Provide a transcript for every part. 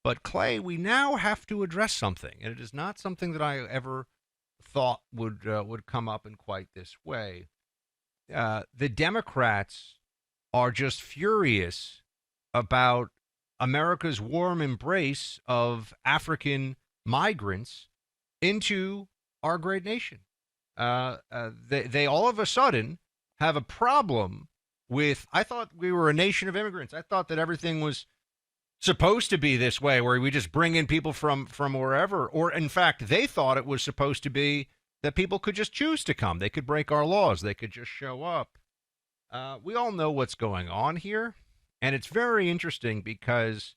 But Clay, we now have to address something, and it is not something that I ever thought would come up in quite this way. The Democrats are just furious about America's warm embrace of African migrants into our great nation. They all of a sudden have a problem with. I thought we were a nation of immigrants. I thought that everything was supposed to be this way, where we just bring in people from wherever. Or in fact, they thought it was supposed to be that people could just choose to come. They could break our laws. They could just show up. We all know what's going on here, and it's very interesting because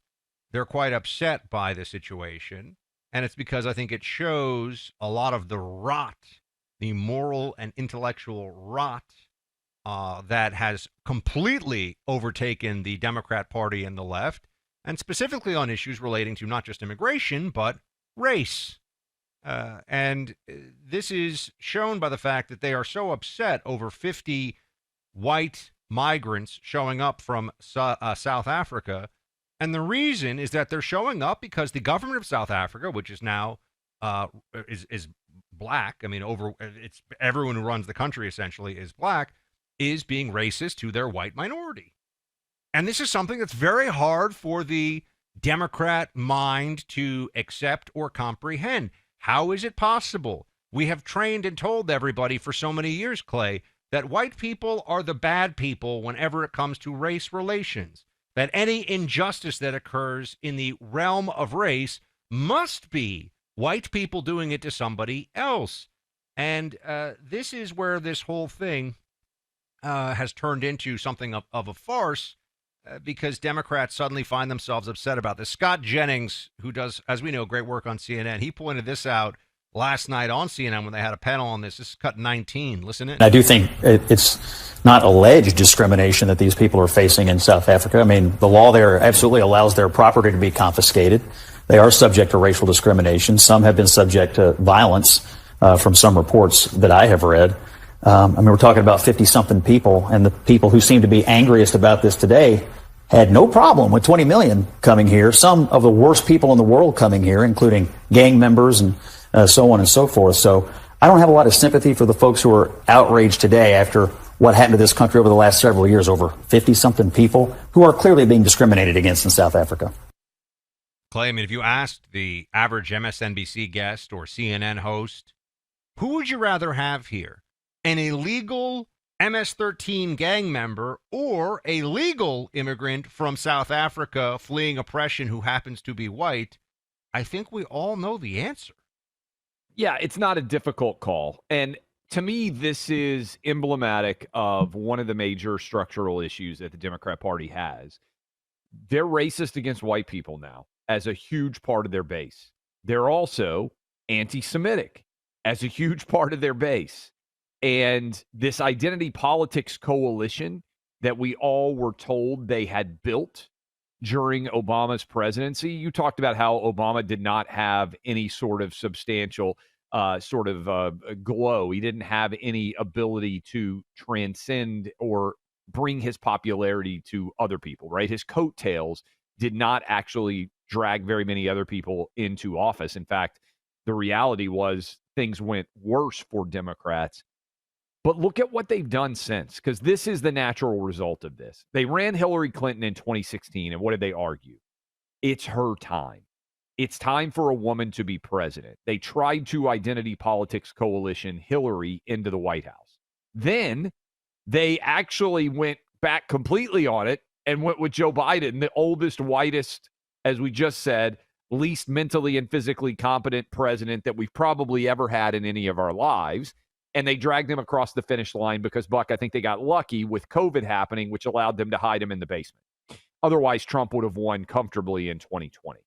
they're quite upset by the situation, and it's because I think it shows a lot of the rot, the moral and intellectual rot that has completely overtaken the Democrat Party and the left, and specifically on issues relating to not just immigration, but race. And this is shown by the fact that they are so upset over 50 white migrants showing up from South Africa. And the reason is that they're showing up because the government of South Africa, which is now is black. I mean, it's everyone who runs the country essentially is black, is being racist to their white minority. And this is something that's very hard for the Democrat mind to accept or comprehend. How is it possible? We have trained and told everybody for so many years, Clay, that white people are the bad people whenever it comes to race relations, that any injustice that occurs in the realm of race must be white people doing it to somebody else. And this is where this whole thing has turned into something of a farce because Democrats suddenly find themselves upset about this. Scott Jennings, who does, as we know, great work on CNN, he pointed this out last night on CNN when they had a panel on this. This is cut 19. Listen in. I do think it's not alleged discrimination that these people are facing in South Africa. I mean, the law there absolutely allows their property to be confiscated. They are subject to racial discrimination. Some have been subject to violence from some reports that I have read. I mean, we're talking about 50-something people, and the people who seem to be angriest about this today had no problem with 20 million coming here. Some of the worst people in the world coming here, including gang members and so on and so forth. So I don't have a lot of sympathy for the folks who are outraged today after what happened to this country over the last several years, over 50-something people who are clearly being discriminated against in South Africa. Clay, I mean, if you asked the average MSNBC guest or CNN host, who would you rather have here? An illegal MS-13 gang member or a legal immigrant from South Africa fleeing oppression who happens to be white? I think we all know the answer. Yeah, it's not a difficult call. And to me, this is emblematic of one of the major structural issues that the Democrat Party has. They're racist against white people now as a huge part of their base. They're also anti-Semitic as a huge part of their base. And this identity politics coalition that we all were told they had built during Obama's presidency, you talked about how Obama did not have any sort of substantial glow. He didn't have any ability to transcend or bring his popularity to other people, right? His coattails did not actually drag very many other people into office. In fact, the reality was things went worse for Democrats. But look at what they've done since, because this is the natural result of this. They ran Hillary Clinton in 2016, and what did they argue? It's her time. It's time for a woman to be president. They tried to identity politics coalition Hillary into the White House. Then they actually went back completely on it and went with Joe Biden, the oldest, whitest, as we just said, least mentally and physically competent president that we've probably ever had in any of our lives. And they dragged him across the finish line because, Buck, I think they got lucky with COVID happening, which allowed them to hide him in the basement. Otherwise, Trump would have won comfortably in 2020.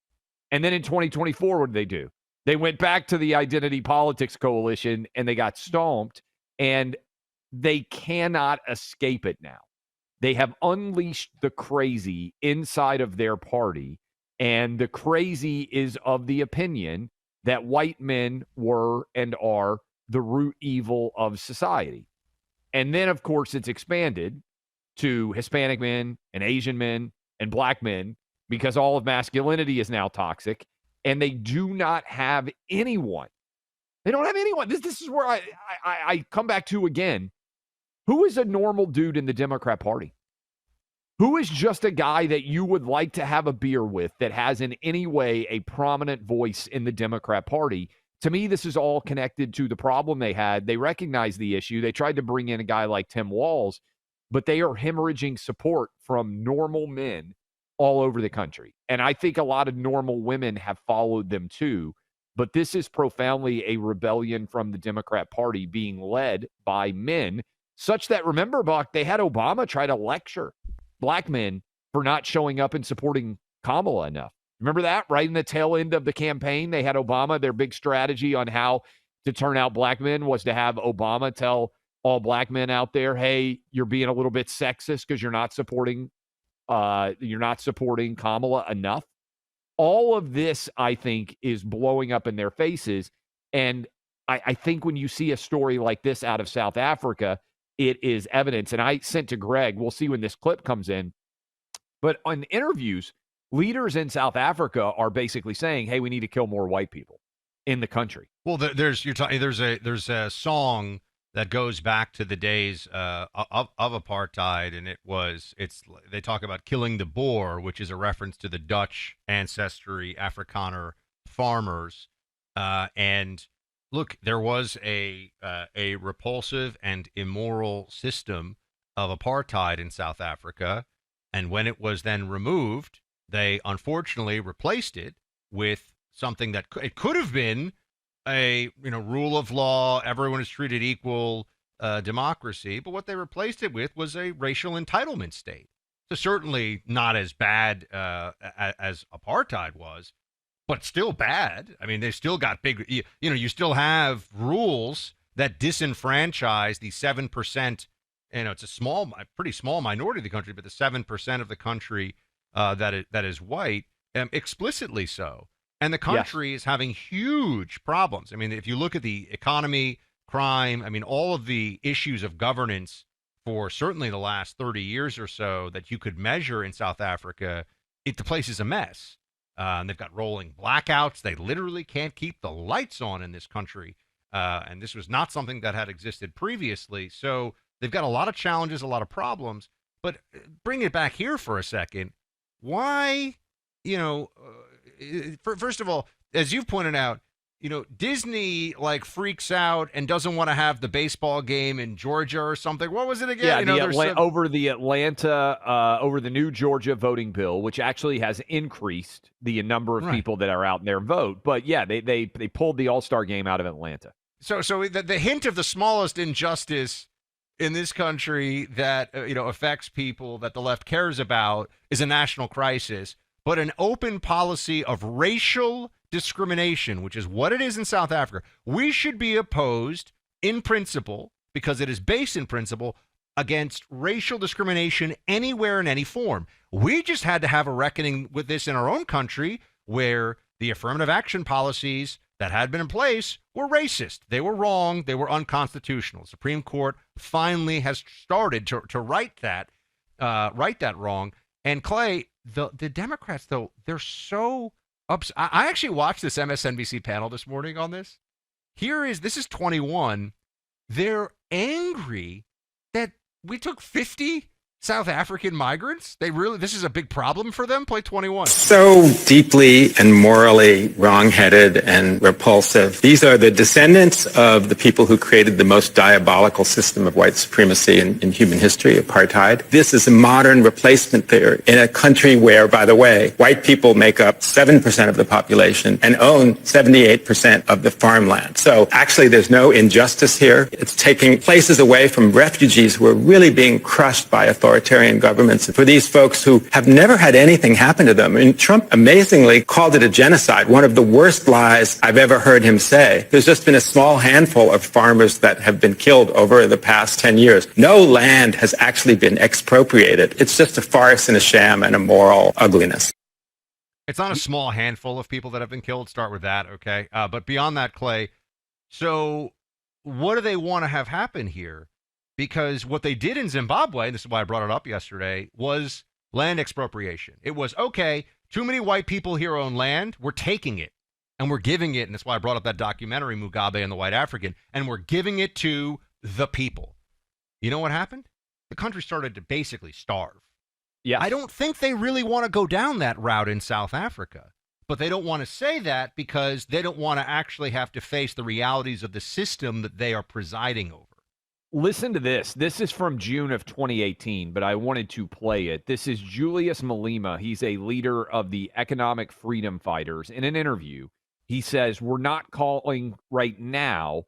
And then in 2024, what did they do? They went back to the identity politics coalition and they got stomped, and they cannot escape it now. They have unleashed the crazy inside of their party, and the crazy is of the opinion that white men were and are the root evil of society. And then, of course, it's expanded to Hispanic men and Asian men and black men because all of masculinity is now toxic, and they do not have anyone. They don't have anyone. This is where I come back to again. Who is a normal dude in the Democrat Party? Who is just a guy that you would like to have a beer with that has in any way a prominent voice in the Democrat Party? To me, this is all connected to the problem they had. They recognized the issue. They tried to bring in a guy like Tim Walz, but they are hemorrhaging support from normal men all over the country. And I think a lot of normal women have followed them too. But this is profoundly a rebellion from the Democrat Party being led by men, such that, remember, Buck, they had Obama try to lecture black men for not showing up and supporting Kamala enough. Remember that? Right in the tail end of the campaign, they had Obama. Their big strategy on how to turn out black men was to have Obama tell all black men out there, hey, you're being a little bit sexist because you're not supporting Kamala enough. All of this, I think, is blowing up in their faces. And I think when you see a story like this out of South Africa, it is evidence. And I sent to Greg, we'll see when this clip comes in. But on interviews, leaders in South Africa are basically saying, hey, we need to kill more white people in the country. Well, there's a song that goes back to the days of apartheid, and they talk about killing the Boer, which is a reference to the Dutch ancestry Afrikaner farmers. And look, there was a repulsive and immoral system of apartheid in South Africa, and when it was then removed, they unfortunately replaced it with something that it could have been a rule of law, everyone is treated equal, democracy. But what they replaced it with was a racial entitlement state. So certainly not as bad as apartheid was, but still bad. I mean, they still got big. You still have rules that disenfranchise the 7%. It's a pretty small minority of the country, but the 7% of the country that is white, explicitly so. And the country is having huge problems. I mean, if you look at the economy, crime, I mean, all of the issues of governance for certainly the last 30 years or so that you could measure in South Africa, the place is a mess. They've got rolling blackouts. They literally can't keep the lights on in this country. And this was not something that had existed previously. So they've got a lot of challenges, a lot of problems. But bring it back here for a second. Why, first of all, as you've pointed out, Disney freaks out and doesn't want to have the baseball game in Georgia or something. What was it again? Yeah, over the new Georgia voting bill, which actually has increased the number of people that are out there vote. But yeah, they pulled the All-Star game out of Atlanta. So the hint of the smallest injustice in this country that affects people that the left cares about is a national crisis, but an open policy of racial discrimination, which is what it is in South Africa, we should be opposed in principle, because it is based in principle, against racial discrimination anywhere in any form. We just had to have a reckoning with this in our own country, where the affirmative action policies that had been in place were racist. They were wrong. They were unconstitutional. The Supreme Court finally has started to right that wrong. And Clay, the Democrats, though, they're so upset. I actually watched this MSNBC panel this morning on this. This is 21. They're angry that we took 50 South African migrants. This is a big problem for them. Play 21. So deeply and morally wrong-headed and repulsive. These are the descendants of the people who created the most diabolical system of white supremacy in human history, apartheid. This is a modern replacement theory in a country where, by the way, white people make up 7% of the population and own 78% of the farmland. So actually, there's no injustice here. It's taking places away from refugees who are really being crushed by authoritarian governments. And for these folks who have never had anything happen to them, and Trump amazingly called it a genocide, one of the worst lies I've ever heard him say. There's just been a small handful of farmers that have been killed over the past 10 years. No land has actually been expropriated. It's just a farce and a sham and a moral ugliness. It's not a small handful of people that have been killed. Start with that, okay? But beyond that, Clay, so what do they want to have happen here? Because what they did in Zimbabwe, and this is why I brought it up yesterday, was land expropriation. It was, okay, Too many white people here own land. We're taking it and we're giving it. And that's why I brought up that documentary, Mugabe and the White African. And we're giving it to the people. You know what happened? The country started to basically starve. Yeah. I don't think they really want to go down that route in South Africa. But they don't want to say that because they don't want to actually have to face the realities of the system that they are presiding over. Listen to this. This is from June of 2018, but I wanted to play it. This is Julius Malema. He's a leader of the Economic Freedom Fighters. In an interview, he says, we're not calling right now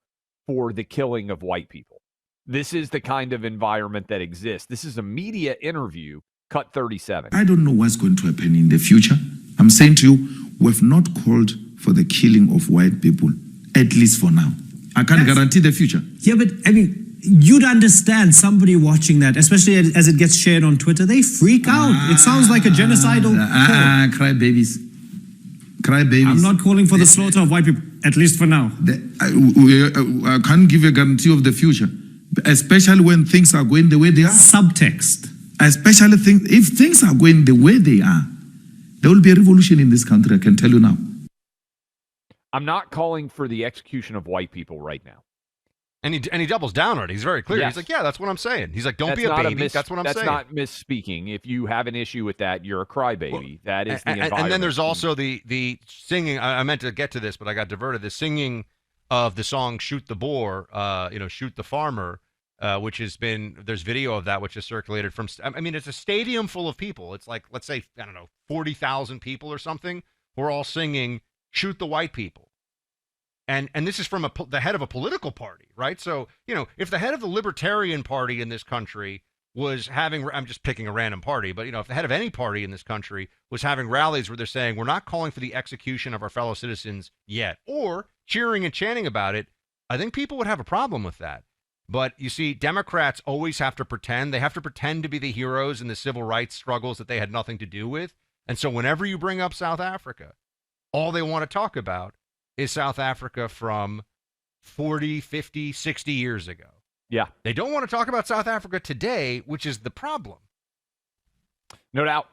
for the killing of white people. This is the kind of environment that exists. This is a media interview, cut 37. I don't know what's going to happen in the future. I'm saying to you, we've not called for the killing of white people, at least for now. I can't guarantee the future. Yeah, but I mean, you'd understand somebody watching that, especially as it gets shared on Twitter, they freak out. It sounds like a genocidal call. Cry babies. Cry babies. I'm not calling for the slaughter of white people, at least for now. I can't give you a guarantee of the future, especially when things are going the way they are. Subtext. Especially if things are going the way they are, there will be a revolution in this country, I can tell you now. I'm not calling for the execution of white people right now. And he doubles down on it. He's very clear. Yes. He's like, yeah, that's what I'm saying. He's like, don't That's be a not baby. That's what I'm saying. That's not misspeaking. If you have an issue with that, you're a crybaby. Well, that is the environment. And then there's also the singing. I meant to get to this, but I got diverted. The singing of the song "Shoot the Boer," "Shoot the Farmer," which has been, there's video of that which is circulated from. I mean, it's a stadium full of people. It's like, let's say, I don't know, 40,000 people or something. We're all singing "Shoot the White People." And this is from the head of a political party, right? So, if the head of the Libertarian Party in this country was having, I'm just picking a random party, but, if the head of any party in this country was having rallies where they're saying, we're not calling for the execution of our fellow citizens yet, or cheering and chanting about it, I think people would have a problem with that. But you see, Democrats always have to pretend. They have to pretend to be the heroes in the civil rights struggles that they had nothing to do with. And so whenever you bring up South Africa, all they want to talk about is South Africa from 40, 50, 60 years ago. Yeah. They don't want to talk about South Africa today, which is the problem. No doubt.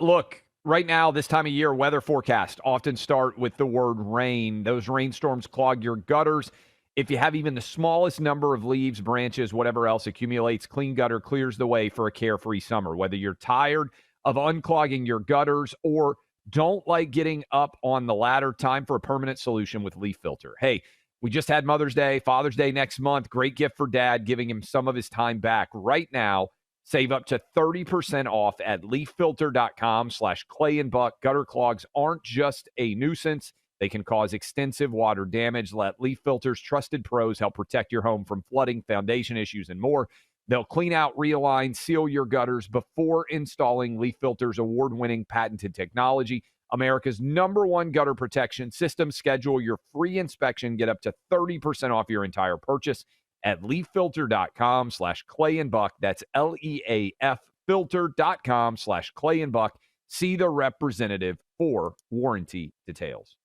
Look, right now, this time of year, weather forecasts often start with the word rain. Those rainstorms clog your gutters. If you have even the smallest number of leaves, branches, whatever else accumulates, clean gutter clears the way for a carefree summer. Whether you're tired of unclogging your gutters or don't like getting up on the ladder, time for a permanent solution with Leaf Filter. Hey, we just had Mother's Day, Father's Day next month. Great gift for dad, giving him some of his time back. Right now, save up to 30% off at leaffilter.com/clayandbuck. Gutter clogs aren't just a nuisance. They can cause extensive water damage. Let Leaf Filter's trusted pros help protect your home from flooding, foundation issues, and more. They'll clean out, realign, seal your gutters before installing Leaf Filter's award-winning patented technology, America's #1 gutter protection system. Schedule your free inspection. Get up to 30% off your entire purchase at leaffilter.com/clayandbuck. That's LEAF filter.com/clayandbuck. See the representative for warranty details.